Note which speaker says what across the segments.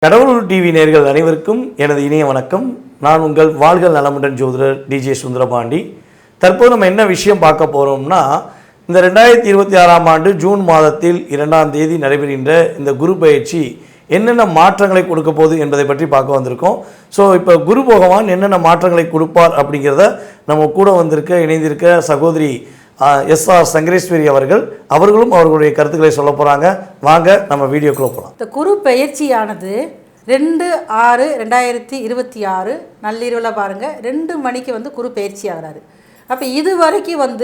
Speaker 1: கடவுள் டிவி நேயர்கள் அனைவருக்கும் எனது இனிய வணக்கம். நான் உங்கள் வாழ்க நலமுடன் ஜோதிடர் டிஜே சுந்தரபாண்டி. தற்போது நம்ம என்ன விஷயம் பார்க்க போகிறோம்னா, இந்த 2026ஆம் ஆண்டு ஜூன் மாதத்தில் 2ஆம் தேதி நடைபெறுகின்ற இந்த குரு பயிற்சி என்னென்ன மாற்றங்களை கொடுக்க போகுது என்பதை பற்றி பார்க்க வந்திருக்கோம். ஸோ இப்போ குரு பகவான் என்னென்ன மாற்றங்களை கொடுப்பார் அப்படிங்கிறத நம்ம கூட இணைந்திருக்க சகோதரி எஸ்ஆர் சங்கரேஸ்வரி அவர்களும் அவர்களுடைய கருத்துக்களை சொல்ல போகிறாங்க. வாங்க நம்ம வீடியோக்குள்ள போகலாம்.
Speaker 2: இந்த குரு பயிற்சியானது 2/6/2026 நள்ளிரவில் பாருங்கள் 2 மணிக்கு குரு பயிற்சி ஆகிறாரு. அப்போ இது வரைக்கும்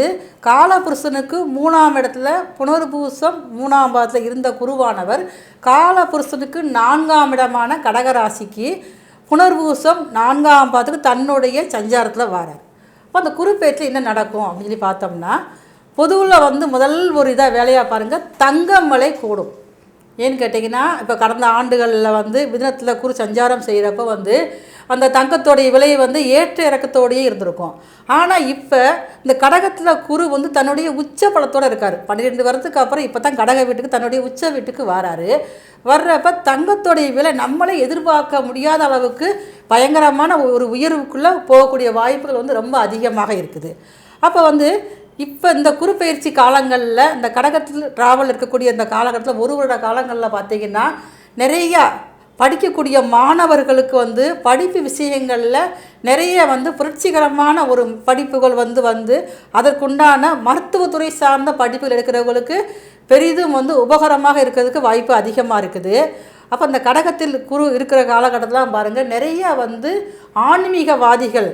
Speaker 2: காலபுருஷனுக்கு 3ஆம் இடத்துல புனர்பூசம் 3ஆம் பாதத்தில் இருந்த குருவானவர் காலபுருஷனுக்கு 4ஆம் இடமான கடகராசிக்கு புனர்பூசம் 4ஆம் பாதத்துக்கு தன்னுடைய சஞ்சாரத்தில் வரார். அப்போ அந்த குரு பயிற்சியில் என்ன நடக்கும் அப்படின்னு சொல்லி பார்த்தோம்னா, பொதுவில் முதல் ஒரு இதாக வேலையாக பாருங்கள், தங்கம் விலை கூடும். ஏன்னு கேட்டிங்கன்னா, இப்போ கடந்த ஆண்டுகளில் மிதுனத்தில் குரு சஞ்சாரம் செய்கிறப்ப அந்த தங்கத்தோடைய விலை ஏற்ற இறக்கத்தோடையே இருந்திருக்கும். ஆனால் இப்போ இந்த கடகத்தில் குரு தன்னுடைய உச்ச பலத்தோடு இருக்கார். 12 வருடத்துக்கு அப்புறம் இப்போ தான் கடக வீட்டுக்கு தன்னுடைய உச்ச வீட்டுக்கு வராரு. வர்றப்ப தங்கத்தோடைய விலை நம்மளே எதிர்பார்க்க முடியாத அளவுக்கு பயங்கரமான ஒரு உயர்வுக்குள்ளே போகக்கூடிய வாய்ப்புகள் ரொம்ப அதிகமாக இருக்குது. அப்போ இப்போ இந்த குரு பயிற்சி காலங்களில் இந்த கடகத்தில் ட்ராவல் இருக்கக்கூடிய இந்த காலகட்டத்தில் 1 வருட காலங்களில் பார்த்திங்கன்னா, நிறையா படிக்கக்கூடிய மாணவர்களுக்கு படிப்பு விஷயங்களில் நிறைய புரட்சிகரமான ஒரு படிப்புகள் அதற்குண்டான மருத்துவத்துறை சார்ந்த படிப்புகள் எடுக்கிறவங்களுக்கு பெரிதும் உபகரமாக இருக்கிறதுக்கு வாய்ப்பு அதிகமாக இருக்குது. அப்போ இந்த கடகத்தில் குரு இருக்கிற காலகட்டத்தில் பாருங்கள், நிறைய ஆன்மீகவாதிகள்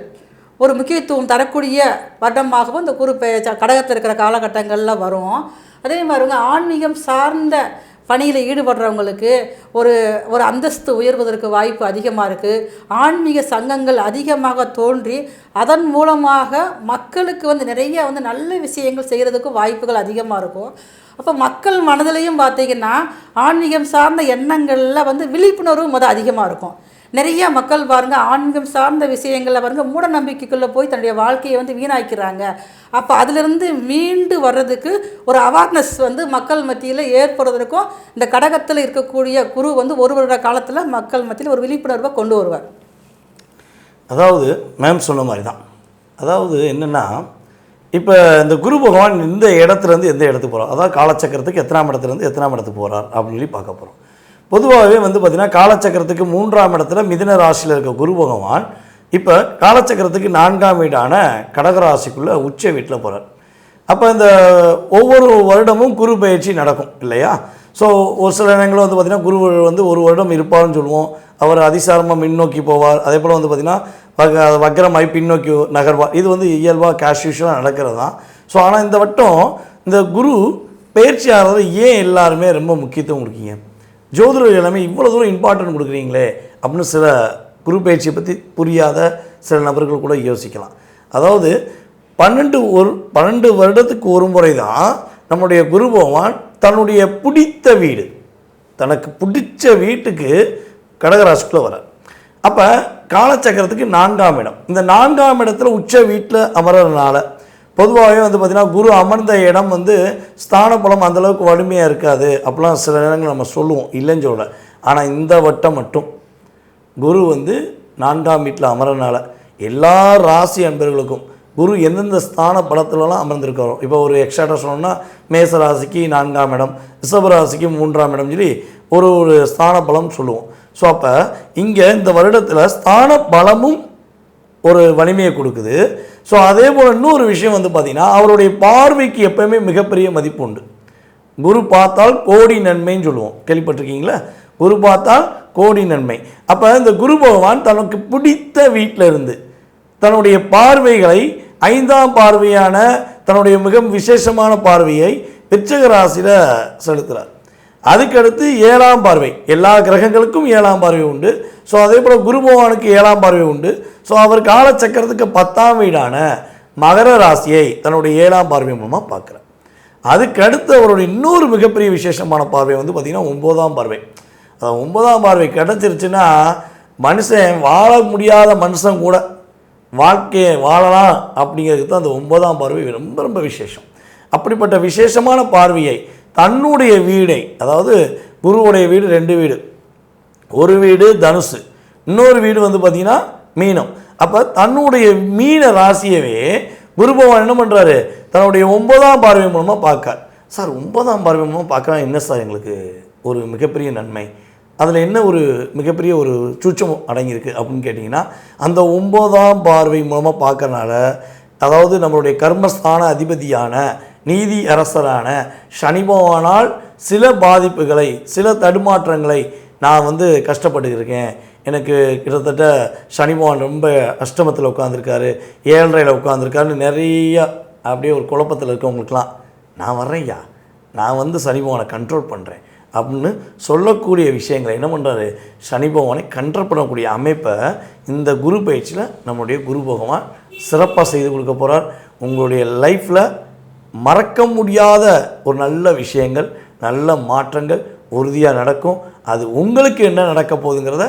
Speaker 2: ஒரு முக்கியத்துவம் தரக்கூடிய வருடமாகவும் இந்த குரு கடகத்தில் இருக்கிற காலகட்டங்களில் வரும். அதே மாதிரி ஆன்மீகம் சார்ந்த பணியில் ஈடுபடுறவங்களுக்கு ஒரு அந்தஸ்து உயர்வதற்கு வாய்ப்பு அதிகமாக இருக்குது. ஆன்மீக சங்கங்கள் அதிகமாக தோன்றி அதன் மூலமாக மக்களுக்கு நிறைய நல்ல விஷயங்கள் செய்கிறதுக்கும் வாய்ப்புகள் அதிகமாக இருக்கும். அப்போ மக்கள் மனதிலையும் பார்த்திங்கன்னா ஆன்மீகம் சார்ந்த எண்ணங்களில் விழிப்புணர்வு அதிகமாக இருக்கும். நிறைய மக்கள் பாருங்கள், ஆன்மீகம் சார்ந்த விஷயங்களில் பாருங்கள் மூட நம்பிக்கைக்குள்ளே போய் தன்னுடைய வாழ்க்கையை வீணாக்கிறாங்க. அப்போ அதிலிருந்து மீண்டு வர்றதுக்கு ஒரு அவேர்னஸ் மக்கள் மத்தியில் ஏற்படுவதற்கும் இந்த கடகத்தில் இருக்கக்கூடிய குரு 1 வருட காலத்தில் மக்கள் மத்தியில் ஒரு விழிப்புணர்வை கொண்டு வருவார்.
Speaker 1: அதாவது மேம் சொன்ன மாதிரி தான். அதாவது என்னென்னா, இப்போ இந்த குரு பகவான் இந்த இடத்துலேருந்து எந்த இடத்துக்கு போகிறார், அதாவது காலச்சக்கரத்துக்கு எத்தனாம் இடத்துலேருந்து எத்தனாம் இடத்துக்கு போகிறார் அப்படின்னு சொல்லி பார்க்க போகிறோம். பொதுவாகவே பார்த்திங்கன்னா காலச்சக்கரத்துக்கு 3ஆம் இடத்துல மிதுன ராசியில் இருக்க குரு பகவான் இப்போ காலச்சக்கரத்துக்கு 4ஆம் வீடான கடகராசிக்குள்ளே உச்ச வீட்டில் போகிறார். அப்போ இந்த ஒவ்வொரு வருடமும் குரு பயிற்சி நடக்கும் இல்லையா? ஸோ ஒரு சில நேரங்களும் பார்த்திங்கன்னா குரு 1 வருடம் இருப்பார்னு சொல்லுவோம். அவர் அதிசாரமாக முன்னோக்கி போவார். அதே போல் பார்த்திங்கன்னா வக்ரமாய் பின்னோக்கி நகர்வார். இது இயல்பாக கேஷுவலாக நடக்கிறது தான். ஸோ ஆனால் இந்த வட்டம் இந்த குரு பயிற்சி ஆகிறது ஏன் எல்லாருமே ரொம்ப முக்கியத்துவம் கொடுக்கீங்க, ஜோதிடர்கள் எல்லாமே இவ்வளோ தூரம் இம்பார்ட்டன்ட் கொடுக்குறீங்களே அப்படின்னு சில குரு பயிற்சியை பற்றி புரியாத சில நபர்கள் கூட யோசிக்கலாம். அதாவது 12 வருடத்துக்கு ஒரு முறை தான் நம்முடைய குரு பகவான் தன்னுடைய பிடித்த வீடு, தனக்கு பிடிச்ச வீட்டுக்கு கடகராசிக்குள்ளே வரார். அப்போ காலச்சக்கரத்துக்கு 4ஆம் இடம், இந்த 4ஆம் இடத்துல உச்ச வீட்டில் அமர்றதுனால பொதுவாகவே பார்த்திங்கன்னா குரு அமர்ந்த இடம் ஸ்தான பலம் அந்தளவுக்கு வலிமையாக இருக்காது அப்படிலாம் சில நேரங்கள் நம்ம சொல்லுவோம், இல்லைன்னு சொல்ல. ஆனால் இந்த வட்டம் மட்டும் குரு 4ஆம் வீட்டில் அமர்றதுனால எல்லா ராசி அன்பர்களுக்கும் குரு எந்தெந்த ஸ்தான பலத்துலலாம் அமர்ந்திருக்கிறோம். இப்போ ஒரு எக்ஸ்ட்ராட்டாக சொல்லணும்னா மேச ராசிக்கு 4ஆம் இடம், ரிஷப ராசிக்கு 3ஆம் இடம் சொல்லி ஒரு ஸ்தான பலம் சொல்லுவோம். ஸோ அப்போ இங்கே இந்த வருடத்தில் ஸ்தான பலமும் ஒரு வலிமையை கொடுக்குது. ஸோ அதே போல் இன்னொரு விஷயம் பார்த்திங்கன்னா, அவருடைய பார்வைக்கு எப்போயுமே மிகப்பெரிய மதிப்பு உண்டு. குரு பார்த்தால் கோடி நன்மைன்னு சொல்லுவோம், கேள்விப்பட்டிருக்கீங்களா? குரு பார்த்தால் கோடி நன்மை. அப்போ இந்த குரு பகவான் தனக்கு பிடித்த வீட்டில் இருந்து தன்னுடைய பார்வைகளை 5ஆம் பார்வையான தன்னுடைய மிக விசேஷமான பார்வையை விருச்சிக ராசியில் செலுத்துகிறார். அதுக்கடுத்து 7ஆம் பார்வை, எல்லா கிரகங்களுக்கும் 7ஆம் பார்வை உண்டு. ஸோ அதே போல் குரு பகவானுக்கு 7ஆம் பார்வை உண்டு. ஸோ அவர் காலச்சக்கரத்துக்கு 10ஆம் வீடான மகர ராசியை தன்னுடைய 7ஆம் பார்வை மூலமாக பார்க்குறார். அதுக்கடுத்து அவருடைய இன்னொரு மிகப்பெரிய விசேஷமான பார்வை பார்த்திங்கன்னா 9ஆம் பார்வை. அது 9ஆம் பார்வை கிடச்சிருச்சுன்னா மனுஷன் வாழ முடியாத மனுஷன் கூட வாழ்க்கையை வாழலாம் அப்படிங்கிறதுக்கு தான் அந்த 9ஆம் பார்வை ரொம்ப ரொம்ப விசேஷம். அப்படிப்பட்ட விசேஷமான பார்வையை தன்னுடைய வீடை, அதாவது குருவுடைய வீடு 2 வீடு, ஒரு வீடு தனுசு, இன்னொரு வீடு வந்து பார்த்திங்கன்னா மீனம். அப்போ தன்னுடைய மீன ராசியவே குரு பகவான் என்ன பண்ணுறாரு, தன்னுடைய 9ஆம் பார்வை மூலமாக பார்க்கார். சார் 9ஆம் பார்வை மூலமாக பார்க்கலாம் என்ன சார் எங்களுக்கு ஒரு மிகப்பெரிய நன்மை, அதில் என்ன ஒரு மிகப்பெரிய ஒரு சூட்சம் அடங்கியிருக்கு அப்படின்னு கேட்டிங்கன்னா, அந்த 9ஆம் பார்வை மூலமாக பார்க்கறனால, அதாவது நம்மளுடைய கர்மஸ்தான அதிபதியான நீதி அரசரான சனி பகவானால் சில பாதிப்புகளை, சில தடுமாற்றங்களை நான் வந்து கஷ்டப்பட்டுருக்கேன். எனக்கு கிட்டத்தட்ட சனி பகவான் ரொம்ப அஷ்டமத்தில் உட்காந்துருக்காரு, 7.5 உட்காந்துருக்காருன்னு நிறைய அப்படியே ஒரு குழப்பத்தில் இருக்கவங்களுக்கெல்லாம் நான் வர்றேன்யா, நான் வந்து சனி பகவானை கண்ட்ரோல் பண்ணுறேன் அப்படின்னு சொல்லக்கூடிய விஷயங்களை என்ன பண்ணுறாரு, சனி பகவானை கண்ட்ரோல் பண்ணக்கூடிய அமைப்பை இந்த குரு பயிற்சியில் நம்மளுடைய குரு பகவான் சிறப்பாக செய்து கொடுக்க போகிறார். உங்களுடைய லைஃப்பில் மறக்க முடியாத ஒரு நல்ல விஷயங்கள், நல்ல மாற்றங்கள் உறுதியாக நடக்கும். அது உங்களுக்கு என்ன நடக்க போகுதுங்கிறத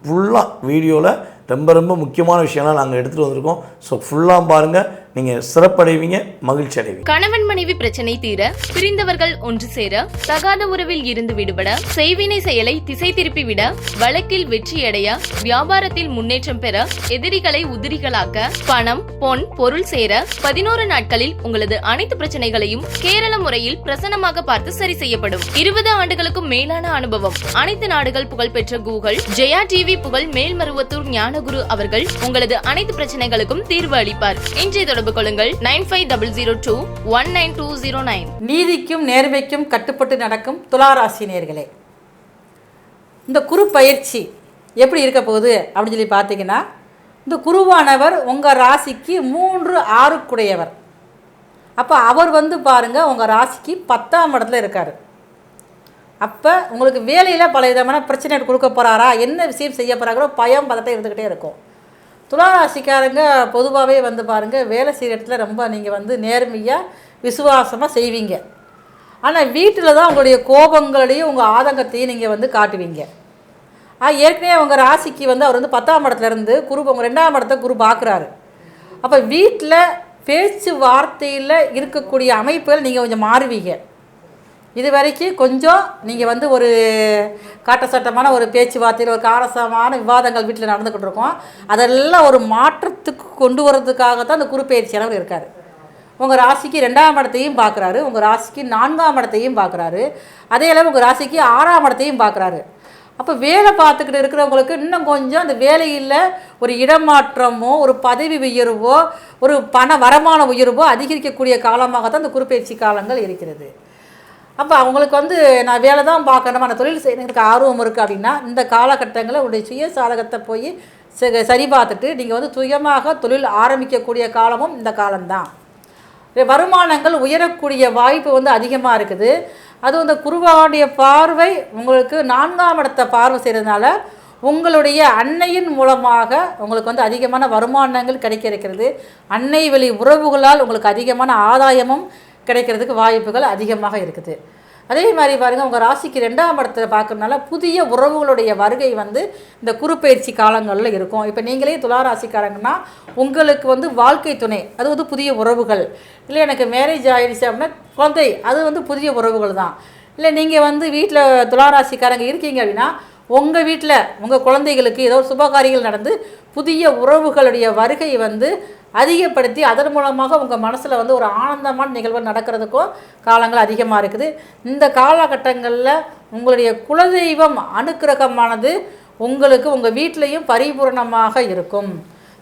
Speaker 1: ஃபுல்லாக வீடியோவில் ரொம்ப ரொம்ப முக்கியமான விஷயம்லாம் நாங்கள் எடுத்துகிட்டு வந்திருக்கோம். ஸோ ஃபுல்லாக பாருங்கள், நீங்கள் சிறப்படைவீங்க, மகிழ்ச்சி அடைவீங்க.
Speaker 3: கணவன் மனைவி பிரச்சனை தீர, பிரிந்தவர்கள் ஒன்று சேர, தகாத உறவில் இருந்து விடுபட, செய்வினை செயலை திசை திருப்பி விட, வழக்கில் வெற்றியடைய, வியாபாரத்தில் முன்னேற்றம் பெற, எதிரிகளை உதிரிகளாக்க, பணம் பொன் பொருள் சேர 11 நாட்களில் உங்களது அனைத்து பிரச்சனைகளையும் கேரள முறையில் பிரசன்னமாக பார்த்து சரி செய்யப்படும். 20 ஆண்டுகளுக்கும் மேலான அனுபவம், அனைத்து நாடுகள் புகழ்பெற்ற கூகுள் ஜெயா டிவி புகழ் மேல்மருவத்தூர் ஞானகுரு அவர்கள் உங்களது அனைத்து பிரச்சனைகளுக்கும் தீர்வு அளிப்பார். இன்றைய தொடர்பு கொள்ளுங்கள் 9500219209.
Speaker 2: நீதிக்கும் நேர்மைக்கும் கட்டுப்பட்டு நடக்கும் துளாராசி நேயர்களே, இந்த குரு பயிற்சி எப்படி இருக்க போகுது அப்படின்னு சொல்லி பார்த்தீங்கன்னா, இந்த குருவானவர் உங்கள் ராசிக்கு 3-6 அப்போ அவர் வந்து பாருங்கள் உங்கள் ராசிக்கு 10ஆம் இடத்துல இருக்கார். அப்போ உங்களுக்கு வேலையில் பல விதமான பிரச்சனை கொடுக்க போகிறாரா, என்ன விஷயம் செய்ய போகிறாங்களோ பயம் பதட்டம் இருந்துக்கிட்டே இருக்கும். துளாராசிக்காரங்க பொதுவாகவே வந்து பாருங்கள், வேலை செய்கிற இடத்துல ரொம்ப நீங்கள் வந்து நேர்மையாக விசுவாசமாக செய்வீங்க. ஆனால் வீட்டில் தான் உங்களுடைய கோபங்களையும் உங்கள் ஆதங்கத்தையும் நீங்கள் வந்து காட்டுவீங்க. ஏற்கனவே உங்கள் ராசிக்கு வந்து அவர் வந்து 10ஆம் இடத்துலேருந்து குரு உங்கள் 2ஆம் இடத்த குரு பார்க்குறாரு. அப்போ வீட்டில் பேச்சு வார்த்தையில் இருக்கக்கூடிய அமைப்புகள் நீங்கள் கொஞ்சம் மாறுவீங்க. இது வரைக்கும் கொஞ்சம் நீங்கள் வந்து ஒரு காட்டசட்டமான ஒரு பேச்சுவார்த்தையில் ஒரு காரசமான விவாதங்கள் வீட்டில் நடந்துக்கிட்டு இருக்கோம். அதெல்லாம் ஒரு மாற்றத்துக்கு கொண்டு வரதுக்காக தான் அந்த குரு பயிற்சியாளர் இருக்கார். உங்கள் ராசிக்கு 2ஆம் இடத்தையும் பார்க்குறாரு, உங்கள் ராசிக்கு 4ஆம் இடத்தையும் பார்க்குறாரு, அதே அளவு உங்கள் ராசிக்கு 6ஆம் இடத்தையும் பார்க்குறாரு. அப்போ வேலை பார்த்துக்கிட்டு இருக்கிறவங்களுக்கு இன்னும் கொஞ்சம் அந்த வேலையில் ஒரு இடமாற்றமோ, ஒரு பதவி உயர்வோ, ஒரு பண வருமான உயர்வோ அதிகரிக்கக்கூடிய காலமாக தான் இந்த குரு பயிற்சி காலங்கள் இருக்கிறது. அப்போ அவங்களுக்கு வந்து நான் வேலை தான் பார்க்கணும், நான் தொழில் செய்யறதுக்கு ஆர்வம் இருக்குது அப்படின்னா, இந்த காலகட்டங்களில் உங்களுடைய சுய சாதகத்தை போய் சரி பார்த்துட்டு நீங்கள் வந்து சுயமாக தொழில் ஆரம்பிக்கக்கூடிய காலமும் இந்த காலம்தான். வருமானங்கள் உயரக்கூடிய வாய்ப்பு வந்து அதிகமாக இருக்குது. அதுவும் இந்த குருவானுடைய பார்வை உங்களுக்கு 4ஆம் இடத்தை பார்வை செய்கிறதுனால உங்களுடைய அன்னையின் மூலமாக உங்களுக்கு வந்து அதிகமான வருமானங்கள் கிடைக்க இருக்கிறது. அன்னை வழி உறவுகளால் உங்களுக்கு அதிகமான ஆதாயமும் கிடைக்கிறதுக்கு வாய்ப்புகள் அதிகமாக இருக்குது. அதே மாதிரி பாருங்கள், உங்கள் ராசிக்கு 2ஆம் இடத்துல பார்க்கறதுனால புதிய உறவுகளுடைய வருகை வந்து இந்த குரு பயிற்சி காலங்களில் இருக்கும். இப்போ நீங்களே துளாராசிக்காரங்கன்னா உங்களுக்கு வந்து வாழ்க்கை துணை அது வந்து புதிய உறவுகள், இல்லை எனக்கு மேரேஜ் ஆகிடுச்சு அப்படின்னா குழந்தை அது வந்து புதிய உறவுகள் தான். இல்லை நீங்கள் வந்து வீட்டில் துளாராசிக்காரங்க இருக்கீங்க அப்படின்னா உங்கள் வீட்டில் உங்கள் குழந்தைகளுக்கு ஏதோ ஒரு சுபகாரியங்கள் நடந்து புதிய உறவுகளுடைய வருகை வந்து அதிகப்படுத்தி அதன் மூலமாக உங்கள் மனசில் வந்து ஒரு ஆனந்தமான நிகழ்வு நடக்கிறதுக்கும் காலங்கள் அதிகமாக இருக்குது. இந்த காலகட்டங்களில் உங்களுடைய குலதெய்வம் அனுக்கிரகமானது உங்களுக்கு உங்கள் வீட்டிலையும் பரிபூர்ணமாக இருக்கும்.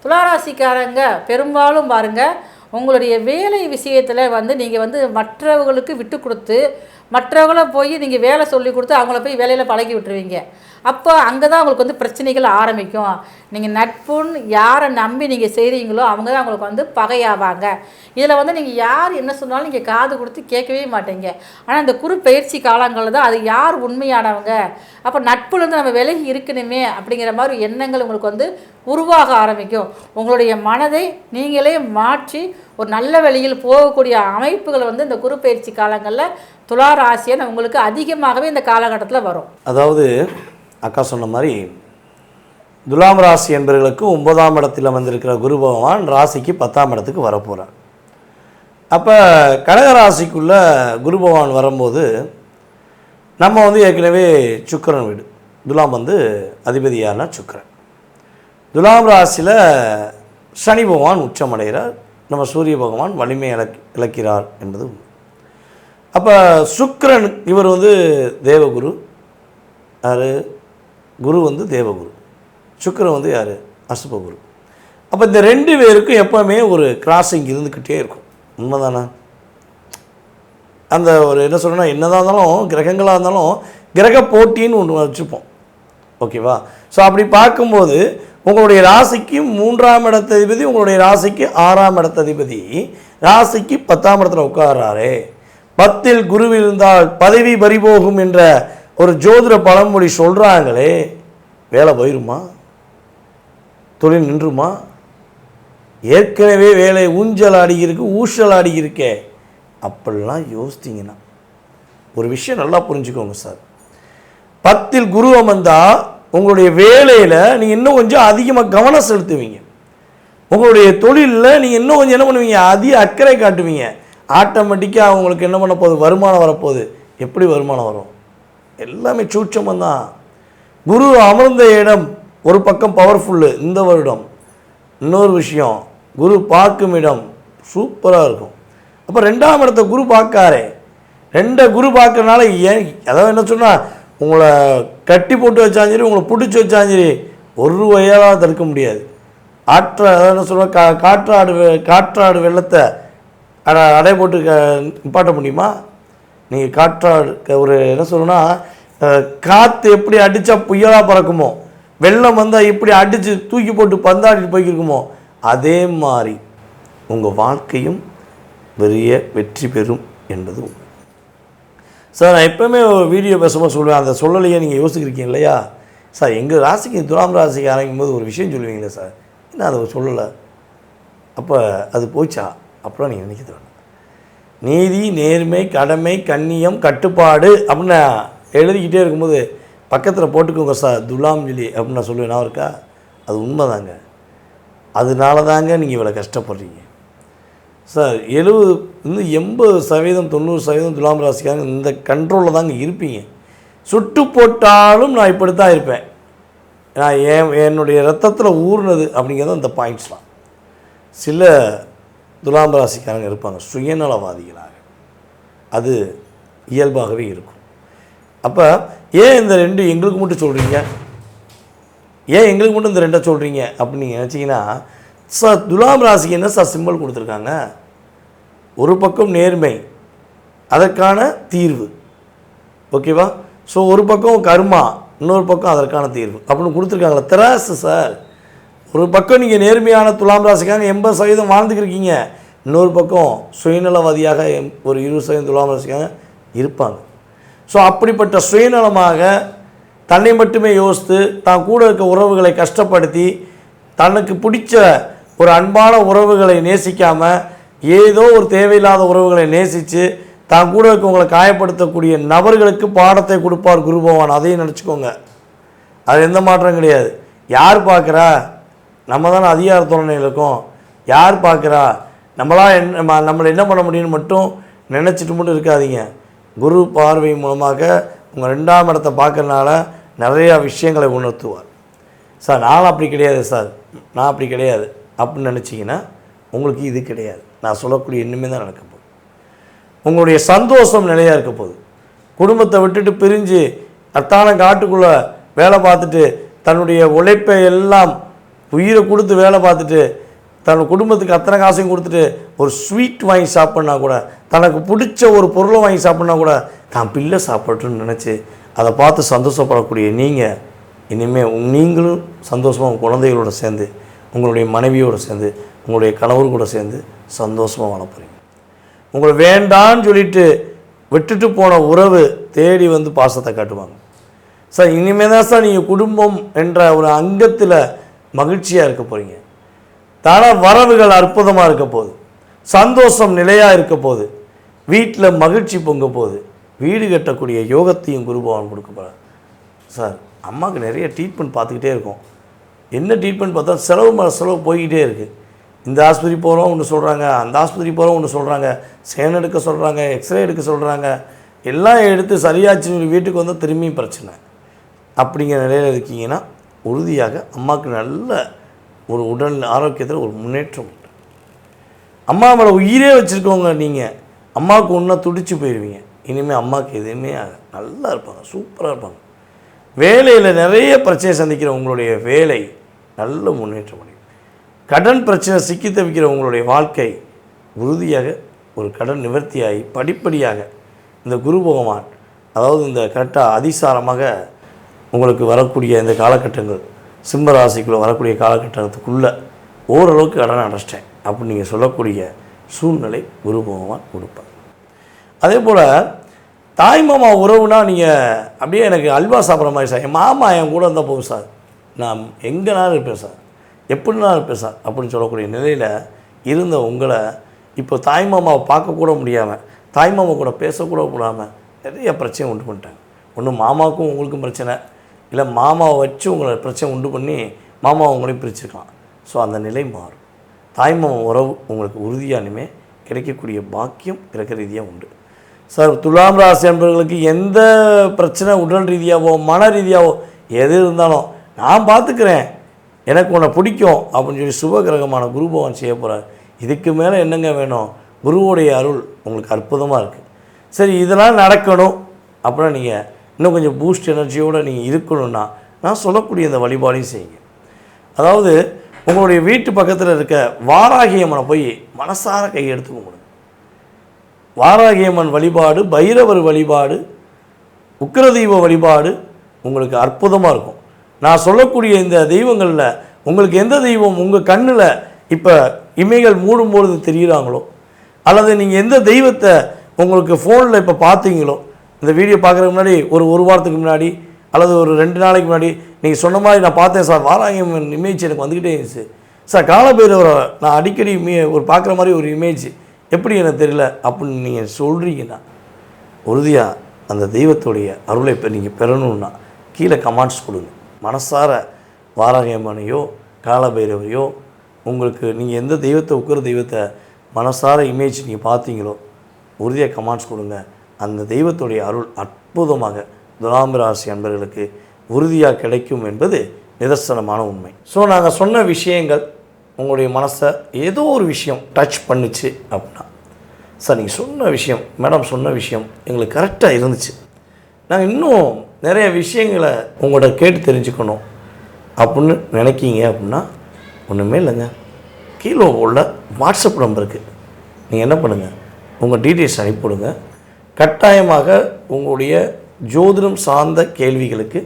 Speaker 2: துளாராசிக்காரங்க பெரும்பாலும் பாருங்கள், உங்களுடைய வேலை விஷயத்தில் வந்து நீங்கள் வந்து மற்றவர்களுக்கு விட்டு கொடுத்து மற்றவங்கள போய் நீங்கள் வேலை சொல்லி கொடுத்து அவங்கள போய் வேலையில் பழகி விட்டுருவீங்க. அப்போ அங்கே தான் உங்களுக்கு வந்து பிரச்சனைகள் ஆரம்பிக்கும். நீங்கள் நட்புன்னு யாரை நம்பி நீங்கள் செய்கிறீங்களோ அவங்க தான் உங்களுக்கு வந்து பகையாவாங்க. இதில் வந்து நீங்கள் யார் என்ன சொன்னாலும் நீங்கள் காது கொடுத்து கேட்கவே மாட்டீங்க. ஆனால் இந்த குரு பயிற்சி காலங்களில் தான் அது யார் உண்மையானவங்க, அப்போ நட்புலேருந்து நம்ம விலகி இருக்கணுமே அப்படிங்கிற மாதிரி எண்ணங்கள் உங்களுக்கு வந்து உருவாக ஆரம்பிக்கும். உங்களுடைய மனதை நீங்களே மாற்றி ஒரு நல்ல வழியில் போகக்கூடிய அமைப்புகள் வந்து இந்த குரு பயிற்சி காலங்களில் துளாராசியன் உங்களுக்கு அதிகமாகவே இந்த காலகட்டத்தில் வரும்.
Speaker 1: அதாவது அக்கா சொன்ன மாதிரி துலாம் ராசி என்பவர்களுக்கு 9ஆம் இடத்தில் வந்திருக்கிற குரு பகவான் ராசிக்கு 10ஆம் இடத்துக்கு வரப்போகிறார். அப்போ கடகராசிக்குள்ளே குரு பகவான் வரும்போது நம்ம வந்து ஏற்கனவே சுக்கிரன் வீடு துலாம் வந்து அதிபதியான சுக்கிரன். துலாம் ராசியில் சனி பகவான் உச்சமடைகிறார், நம்ம சூரிய பகவான் வலிமை இழக்கிறார் என்பது உண்மை. அப்போ சுக்கிரன் இவர் வந்து தேவகுரு, யார் குரு வந்து தேவகுரு, சுக்கிரன் வந்து யார் அசுபகுரு. அப்போ இந்த 2 பேருக்கும் எப்போவுமே ஒரு கிராசிங் இருந்துக்கிட்டே இருக்கும். உண்மைதானே? அந்த ஒரு என்ன சொல்கிறேன்னா, என்னதான் இருந்தாலும் கிரகங்களாக இருந்தாலும் கிரக போட்டின்னு ஒன்று வச்சுப்போம். ஓகேவா? ஸோ அப்படி பார்க்கும்போது உங்களுடைய ராசிக்கு 3ஆம் இடத்ததிபதி, உங்களுடைய ராசிக்கு 6ஆம் இடத்ததிபதி ராசிக்கு 10ஆம் இடத்துல உட்கார்றாரே. 10ல் குரு இருந்தால் பதவி பறிபோகும் என்ற ஒரு ஜோதிட பழமொழி சொல்கிறாங்களே, வேலை போயிருமா? தொழில் நின்றுமா? ஏற்கனவே வேலை ஊஞ்சல் ஆடிக்கிருக்கு, ஊசல் ஆடிக்கிருக்கே. அப்படிலாம் யோசித்தீங்கன்னா ஒரு விஷயம் நல்லா புரிஞ்சுக்கோங்க சார். 10ல் குரு அமர்ந்தால் உங்களுடைய வேலையில் நீங்கள் இன்னும் கொஞ்சம் அதிகமாக கவனம் செலுத்துவீங்க. உங்களுடைய தொழிலில் நீங்கள் இன்னும் கொஞ்சம் என்ன பண்ணுவீங்க, அதிக அக்கறை காட்டுவீங்க. ஆட்டோமேட்டிக்காக அவங்களுக்கு என்ன பண்ண போகுது, வருமானம் வரப்போகுது. எப்படி வருமானம் வரும்? எல்லாமே சூட்சமாக தான். குரு அமர்ந்த இடம் ஒரு பக்கம் பவர்ஃபுல்லு இந்த வருடம். இன்னொரு விஷயம், குரு பார்க்கும் இடம் சூப்பராக இருக்கும். அப்போ 2ஆம் இடத்த குரு பார்க்காரே, 2 குரு பார்க்கறனால ஏன், அதாவது என்ன சொன்னால், உங்களை கட்டி போட்டு வச்சாலும் சரி, உங்களை பிடிச்சி வச்சாலும் சரி, ஒரு ரூபாயால் தடுக்க முடியாது. அதாவது என்ன சொல்லுவாங்க, காற்றாடு வெள்ளத்தை அடை போட்டு நிப்பாட்ட முடியுமா? நீங்கள் காற்றாடு ஒரு என்ன சொல்லணும்னா, காற்று எப்படி அடித்தா புயலாக பறக்குமோ, வெள்ளம் வந்தால் எப்படி அடித்து தூக்கி போட்டு பந்தாடிட்டு போய்க்கிருக்குமோ, அதே மாதிரி உங்கள் வாழ்க்கையும் பெரிய வெற்றி பெறும் என்பது உண்மை. சார், நான் எப்போவுமே வீடியோ பேசும்போது சொல்லுவேன், அந்த சொல்லலையே நீங்கள் யோசிக்கிறீங்க இல்லையா சார், எங்கள் ராசிக்கு துலாம் ராசிக்கு ஆரம்பிக்கும் போது ஒரு விஷயம் சொல்லுவீங்களே சார், என்ன அதை சொல்லலை, அப்போ அது போச்சா? அப்புறம் நீங்கள் நினைக்கிறது வேணும். நீதி, நேர்மை, கடமை, கண்ணியம், கட்டுப்பாடு அப்படின்னு எழுதிக்கிட்டே இருக்கும்போது பக்கத்தில் போட்டுக்கோங்க சார் துலாம் ஜிலி அப்படின்னு நான் சொல்லுவேன். நான் இருக்கா? அது உண்மை தாங்க. அதனால தாங்க நீங்கள் இவ்வளோ கஷ்டப்படுறீங்க சார். 80% 90% துலாம் ராசிக்காரங்க இந்த கண்ட்ரோலில் தாங்க இருப்பீங்க. சுட்டு போட்டாலும் நான் இப்படி தான் இருப்பேன். நான் என்னுடைய ரத்தத்தில் ஊர்னது அப்படிங்கிறது அந்த பாயிண்ட்ஸ்லாம். சில துலாம் ராசிக்காரங்க இருப்பாங்க சுயநலவாதிகளாக, அது இயல்பாகவே இருக்கும். அப்போ ஏன் இந்த 2 எங்களுக்கு மட்டும் சொல்கிறீங்க, ஏன் எங்களுக்கு மட்டும் இந்த 2 சொல்கிறீங்க அப்படின்னு நீங்கள் நினச்சிங்கன்னா, சார் துலாம் ராசிக்கு என்ன சார் சிம்பிள் கொடுத்துருக்காங்க? ஒரு பக்கம் நேர்மை, அதற்கான தீர்வு. ஓகேவா? ஸோ ஒரு பக்கம் கர்மா, இன்னொரு பக்கம் அதற்கான தீர்வு அப்படின்னு கொடுத்துருக்காங்களா? திராசு சார். ஒரு பக்கம் நீங்கள் நேர்மையான துலாம் ராசிக்காக 80% வாழ்ந்துக்கிருக்கீங்க, இன்னொரு பக்கம் சுயநலவாதியாக ஒரு 20% துலாம் ராசிக்காக இருப்பாங்க. ஸோ அப்படிப்பட்ட சுயநலமாக தன்னை மட்டுமே யோசித்து தான் கூட இருக்க உறவுகளை கஷ்டப்படுத்தி தனக்கு பிடிச்ச ஒரு அன்பான உறவுகளை நேசிக்காமல் ஏதோ ஒரு தேவையில்லாத உறவுகளை நேசித்து தான் கூட இருக்கவங்களை காயப்படுத்தக்கூடிய நபர்களுக்கு பாடத்தை கொடுப்பார் குரு பகவான். அதையும் நினச்சிக்கோங்க. அது எந்த மாற்றம் கிடையாது. யார் பார்க்குறா? நம்ம தானே அதிகார தோரணையில் இருக்கோம். யார் பார்க்குறா? நம்மளை என்ன பண்ண முடியும்னு மட்டும் நினச்சிட்டு மட்டும் இருக்காதீங்க. குரு பார்வை மூலமாக உங்கள் 2ஆம் இடத்தை பார்க்கறனால நிறையா விஷயங்களை உணர்த்துவார். சார் நான் அப்படி கிடையாது சார், நான் அப்படி கிடையாது அப்படின்னு நினச்சிங்கன்னா உங்களுக்கு இது கிடையாது. நான் சொல்லக்கூடிய இன்னுமே தான் நடக்க போகுது. உங்களுடைய சந்தோஷம் நிலையாக இருக்க போகுது. குடும்பத்தை விட்டுட்டு பிரிஞ்சு அத்தான காட்டுக்குள்ளே வேலை பார்த்துட்டு தன்னுடைய உழைப்பை எல்லாம் உயிரை கொடுத்து வேலை பார்த்துட்டு தன் குடும்பத்துக்கு அத்தனை காசையும் கொடுத்துட்டு ஒரு ஸ்வீட் வாங்கி சாப்பிட்னா கூட, தனக்கு பிடிச்ச ஒரு பொருளை வாங்கி சாப்பிட்னா கூட தான் பிள்ளை சாப்பிட்றன்னு நினச்சி அதை பார்த்து சந்தோஷப்படக்கூடிய நீங்கள் இனிமேல் நீங்களும் சந்தோஷமாக உங்கள் குழந்தைகளோட சேர்ந்து, உங்களுடைய மனைவியோடு சேர்ந்து, உங்களுடைய கணவர் கூட சேர்ந்து சந்தோஷமாக வாழ போகிறீங்க. உங்களை வேண்டான்னு சொல்லிட்டு விட்டுட்டு போன உறவு தேடி வந்து பாசத்தை காட்டுவாங்க. சார் இனிமேல் தான் சார் நீங்கள் குடும்பம் என்ற ஒரு அங்கத்தில் மகிழ்ச்சியாக இருக்க போகிறீங்க. தன வரவுகள் அற்புதமாக இருக்க போகுது. சந்தோஷம் நிலையாக இருக்க போகுது. வீட்டில் மகிழ்ச்சி பொங்க போகுது. வீடு கட்டக்கூடிய யோகத்தையும் குரு பகவான் கொடுக்க போகிறார். சார் அம்மாவுக்கு நிறைய ட்ரீட்மெண்ட் பார்த்துக்கிட்டே இருக்கோம். என்ன ட்ரீட்மெண்ட் பார்த்தா செலவு மேலே செலவு போய்கிட்டே இருக்குது. இந்த ஆஸ்பத்திரி போகிறோம் ஒன்று சொல்கிறாங்க, அந்த ஆஸ்பத்திரி போகிறோம் ஒன்று சொல்கிறாங்க, ஸ்கேன் எடுக்க சொல்கிறாங்க, எக்ஸ்ரே எடுக்க சொல்கிறாங்க, எல்லாம் எடுத்து சரியாச்சு வீட்டுக்கு வந்தால் திரும்பியும் பிரச்சனை. அப்படிங்கிற நிலையில் இருக்கீங்கன்னா உறுதியாக அம்மாவுக்கு நல்ல ஒரு உடல் ஆரோக்கியத்தில் ஒரு முன்னேற்றம் உண்டு. அம்மா மேலே உயிரே வச்சுருக்கவங்க நீங்கள் அம்மாவுக்கு ஒன்றா துடிச்சு போயிடுவீங்க. இனிமேல் அம்மாவுக்கு எதுவுமே நல்லா இருப்பாங்க, சூப்பராக இருப்பாங்க. வேலையில் நிறைய பிரச்சனை சந்திக்கிற உங்களுடைய வேலை நல்ல முன்னேற்றம் அடையும். கடன் பிரச்சனை சிக்கி தவிக்கிற உங்களுடைய வாழ்க்கை உறுதியாக ஒரு கடன் நிவர்த்தியாகி படிப்படியாக இந்த குரு பகவான் அதாவது இந்த கரெக்டாக அதிசாரமாக உங்களுக்கு வரக்கூடிய இந்த காலகட்டங்கள் சிம்ம ராசிக்குள்ளே வரக்கூடிய காலகட்டத்துக்குள்ளே ஓரளவுக்கு கடனை அடைச்சிட்டேன் அப்படின்னு நீங்கள் சொல்லக்கூடிய சூழ்நிலை குரு பகவான் கொடுப்பார். அதே போல் தாய் மாமா உறவுனா நீங்கள் அப்படியே எனக்கு அல்வா சாப்பிட்ற மாதிரி சார், என் மாமா என் கூட இருந்தால் போகும் சார், நான் எங்கேனாலும் இருப்பேன் சார், எப்படினாலும் இருப்பேன் சார் அப்படின்னு சொல்லக்கூடிய நிலையில் இருந்த உங்களை இப்போ தாய் மாமாவை பார்க்கக்கூட முடியாமல் தாய் மாமா கூட பேசக்கூட கூடாமல் நிறைய பிரச்சனை உண்டு பண்ணிட்டாங்க. ஒன்று மாமாவுக்கும் உங்களுக்கும் பிரச்சனை, இல்லை மாமாவை வச்சு உங்களை பிரச்சனை உண்டு பண்ணி மாமாவை உங்களையும் பிரிச்சுக்கலாம். ஸோ அந்த நிலை மாறும். தாய்மாமா உறவு உங்களுக்கு உறுதியானுமே கிடைக்கக்கூடிய பாக்கியம் கிரக ரீதியாக உண்டு. சார் துலாம் ராசி அன்பர்களுக்கு எந்த பிரச்சனை உடல் ரீதியாகவோ மன ரீதியாகவோ எது இருந்தாலும் நான் பார்த்துக்கிறேன், எனக்கு உன்னை பிடிக்கும் அப்படின்னு சொல்லி சுபகிரகமான குரு பகவான் செய்ய போகிறார். இதுக்கு மேலே என்னங்க வேணும்? குருவோடைய அருள் உங்களுக்கு அற்புதமாக இருக்குது. சரி இதெல்லாம் நடக்கணும் அப்படின்னா நீங்கள் இன்னும் கொஞ்சம் பூஸ்ட் எனர்ஜியோடு நீங்கள் இருக்கணும்னா நான் சொல்லக்கூடிய இந்த வழிபாடையும் செய்யுங்க. அதாவது உங்களுடைய வீட்டு பக்கத்தில் இருக்க வாராகியம்மனை போய் மனசார கையெடுத்து கும்பிடுங்க. வாராகியம்மன் வழிபாடு, பைரவர் வழிபாடு, உக்கிரதெய்வ வழிபாடு உங்களுக்கு அற்புதமாக இருக்கும். நான் சொல்லக்கூடிய இந்த தெய்வங்களில் உங்களுக்கு எந்த தெய்வம் உங்கள் கண்ணில் இப்போ இமைகள் மூடும்பொழுது தெரியுறாங்களோ, அல்லது நீங்கள் எந்த தெய்வத்தை உங்களுக்கு ஃபோனில் இப்போ பார்த்தீங்களோ, இந்த வீடியோ பார்க்குறதுக்கு முன்னாடி ஒரு வாரத்துக்கு முன்னாடி அல்லது ஒரு 2 நாளைக்கு முன்னாடி நீங்கள் சொன்ன மாதிரி நான் பார்த்தேன் சார், வாராகியம்மன் இமேஜ் எனக்கு வந்துக்கிட்டே இருந்துச்சு சார், காலபைரவரை நான் அடிக்கடி ஒரு பார்க்குற மாதிரி ஒரு இமேஜ் எப்படி எனக்கு தெரியல அப்படின்னு நீங்கள் சொல்கிறீங்கன்னா உறுதியாக அந்த தெய்வத்துடைய அருளை இப்போ நீங்கள் பெறணுன்னா கீழே கமெண்ட்ஸ் கொடுங்க. மனசார வாராகியம்மனையோ காலபைரவரையோ உங்களுக்கு நீங்கள் எந்த தெய்வத்தை உக்கிர தெய்வத்தை மனசார இமேஜ் நீங்கள் பார்த்தீங்களோ உறுதியாக கமெண்ட்ஸ் கொடுங்க. அந்த தெய்வத்துடைய அருள் அற்புதமாக துலாம் ராசி அன்பர்களுக்கு உறுதியாக கிடைக்கும் என்பது நிதர்சனமான உண்மை. ஸோ நாங்கள் சொன்ன விஷயங்கள் உங்களுடைய மனசை ஏதோ ஒரு விஷயம் டச் பண்ணுச்சு அப்படின்னா, சார் நீங்கள் சொன்ன விஷயம், மேடம் சொன்ன விஷயம் எங்களுக்கு கரெக்டாக இருந்துச்சு, நாங்கள் இன்னும் நிறைய விஷயங்களை உங்கள்கிட்ட கேட்டு தெரிஞ்சுக்கணும் அப்படின்னு நினைக்கிங்க அப்படின்னா ஒன்றுமே இல்லைங்க, கீழே உள்ள வாட்ஸ்அப் நம்பருக்கு நீங்கள் என்ன பண்ணுங்கள், உங்கள் டீட்டெயில்ஸ் அனுப்பிவிடுங்க. கட்டாயமாக உங்களுடைய ஜோதிடம் சார்ந்த கேள்விகளுக்கு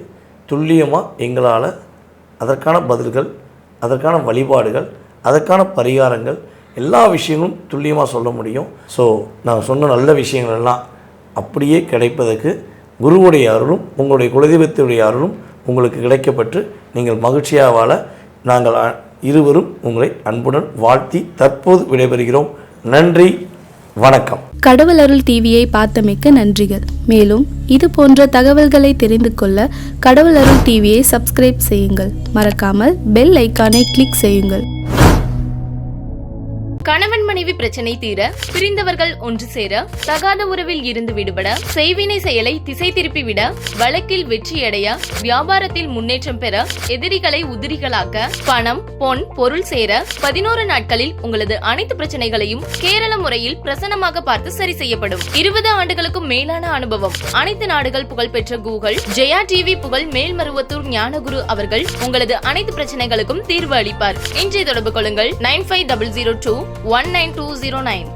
Speaker 1: துல்லியமாக எங்களால் அதற்கான பதில்கள், அதற்கான வழிபாடுகள், அதற்கான பரிகாரங்கள் எல்லா விஷயங்களும் துல்லியமாக சொல்ல முடியும். ஸோ நான் சொன்ன நல்ல விஷயங்கள் எல்லாம் அப்படியே கிடைப்பதற்கு குருவுடைய அருளும் உங்களுடைய குலதெய்வத்துடைய அருளும் உங்களுக்கு கிடைக்கப்பட்டு நீங்கள் மகிழ்ச்சியாக வாழ நாங்கள் இருவரும் உங்களை அன்புடன் வாழ்த்தி தற்போது விடைபெறுகிறோம். நன்றி, வணக்கம்.
Speaker 4: கடவுள் அருள் டிவியை பார்த்தமைக்க நன்றிகள். மேலும் இது போன்ற தகவல்களை தெரிந்து கொள்ள கடவுள் அருள் டிவியை சப்ஸ்கிரைப் செய்யுங்கள். மறக்காமல் பெல் ஐக்கானை கிளிக் செய்யுங்கள்.
Speaker 3: கணவன் மனைவி பிரச்சனை தீர, பிரிந்தவர்கள் ஒன்று சேர, தகாத உறவில் இருந்து விடுபட, செய்வினை செயலை திசை திருப்பி விட, வழக்கில் வெற்றியடைய, வியாபாரத்தில் முன்னேற்றம் பெற, எதிரிகளை உதிரிகளாக்க, பணம் பொன் பொருள் சேர 11 நாட்களில் உங்களது அனைத்து பிரச்சனைகளையும் கேரள முறையில் பிரசன்னமாக பார்த்து சரி செய்யப்படும். 20 ஆண்டுகளுக்கும் மேலான அனுபவம். அனைத்து நாடுகள் புகழ்பெற்ற கூகுள் ஜெயா டிவி புகழ் மேல்மருவத்தூர் ஞானகுரு அவர்கள் உங்களது அனைத்து பிரச்சனைகளுக்கும் தீர்வு அளிப்பார். இன்றைய தொடர்பு கொள்ளுங்கள் 9500219209.